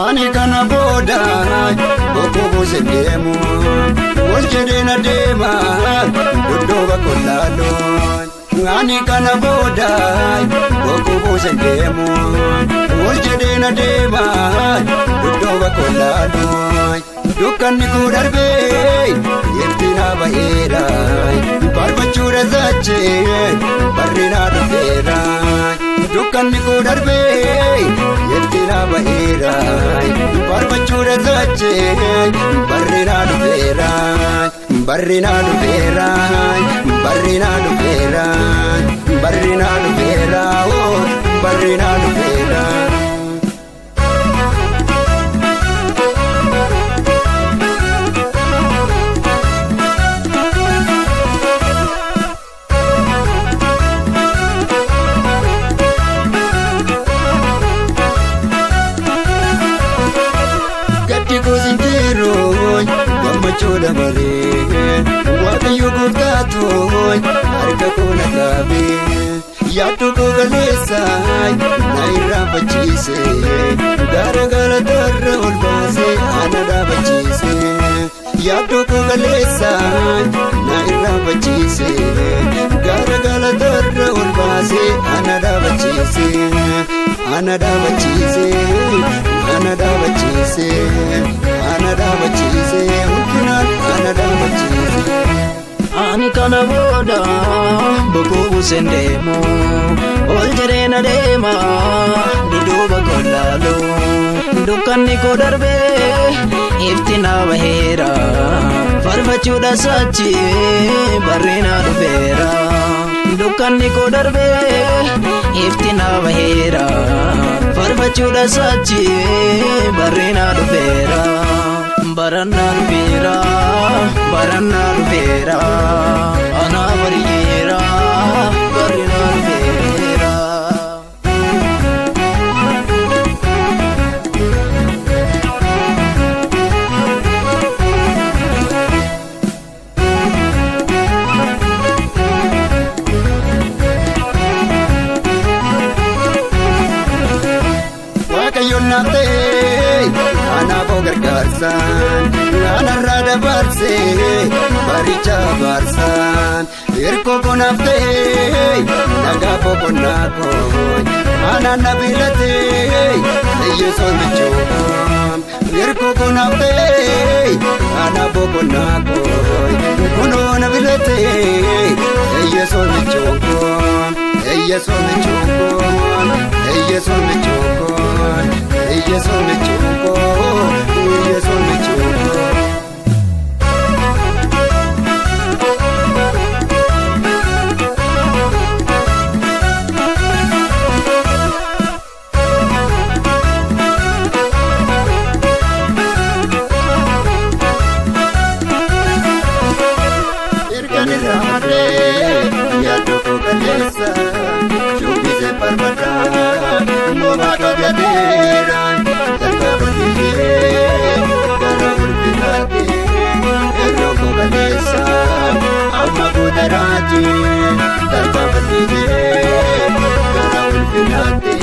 Ani kana boda bokobo sendemu Wolchede na dema Dodoba kolalo Ani kana boda bokobo sendemu Wolchede na dema Dodoba kolalo Dukkan niku darbe Yeftina bahera Barbachura zache Barrina dufera Dukkan niku darbe Yeftina bahera Barbachura zache Barrina dufera Barrina dufera Barrina dufera Barrina dufera Oh Barrina dufera Machoda mare Waqayyo gooftaatoon harka koo na qaabe yaaddu koo galeessa na irraanfachiise gaara galatarra ol baase ana dhaabachiise yaaddu koo galeessa na irraanfachiise gaara galatarra ol baase ana dhaabachiise ana dhaabachiise ana dhaabachiise ana dhaabachiise ana dhaabachiise Ani kana boda bokobo sendemu Wolchede na dema Dodoba kolalo Dukkan niku darbe Iftina bahera Farfachuudha sachi Barrina dufera Dukkan niku darbe Iftina bahera Farfachuudha sachi Barrina dufera Baranna dufera Baranna dufera Ana bariyera Barrina dufera Waaqayyoon naafte anaaf gargaarsan anarraa dabarsee baricha baarsan hirkoo koo naafte nagaa boqonnaa koo anaan na filate Yesuus michuun hirkoo koo naafte anaaf boqonnaa koo kunoo na filate Yesuus michuun Yesuus michuun Yesuus michuun Yesuus michuun Yesuus michuun Irkani ramade yaaddu koo galeessa Shubbise barbada Moba kagadera Takabadire Gara ulfinate Erro koo galeessa Amma gudarate Takabadire Gara ulfinate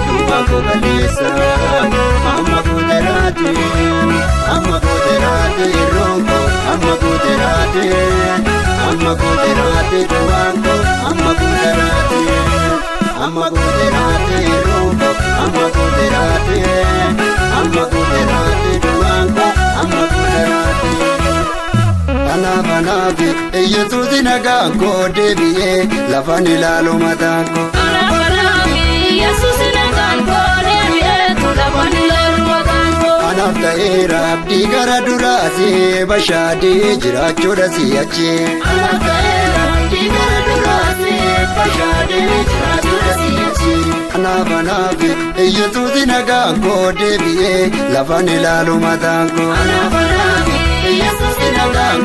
Duba koo galeessa Amma gudarate Amma gudarate Ronko Amma gudarate Amma gudarate Duanko Amma gudarate Amma gudarate Ronko Amma gudarate Amma gudarate Duanko Amma gudarate Anaafi Yesuus nagaan koo deebi'ee lafaan ilaalu mataan koo Anaafi Yesuus nagaan koo deebi'ee lafaan ilaalu mataan koo Anaaf ta'eera abdii gara duraasi bashaadee jiraachuudha si'achi Anaaf ta'eera abdii gara duraasi bashaadee jiraachuudha si'achi Anaaf Yesuus nagaan koo deebi'ee lafaan ilaalu mataan koo Anaafi Yesuus nagaan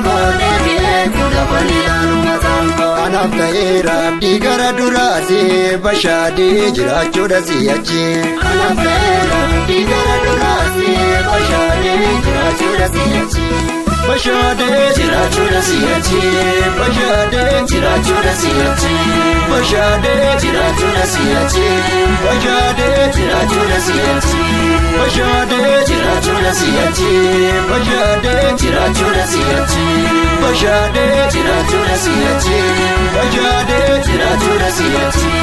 anaaf ta'eera abdii gara duraati bashaadee jiraachuudha si'achi. Anaaf ta'eera abdii gara duraati bashaadee jiraachuudha si'achi. Bashaadee jiraachuudha si'achi. Bashaadee jiraachuudha si'achi. Bashaadee jiraachuudha si'achi. Bashaadee jiraachuudha si'achi. Bashaadee jiraachuudha si'achi. Bashaadee jiraachuudha si'achi. Bashaadee jiraachuudha si'achi. Bashaadee jiraachuudha si'achi.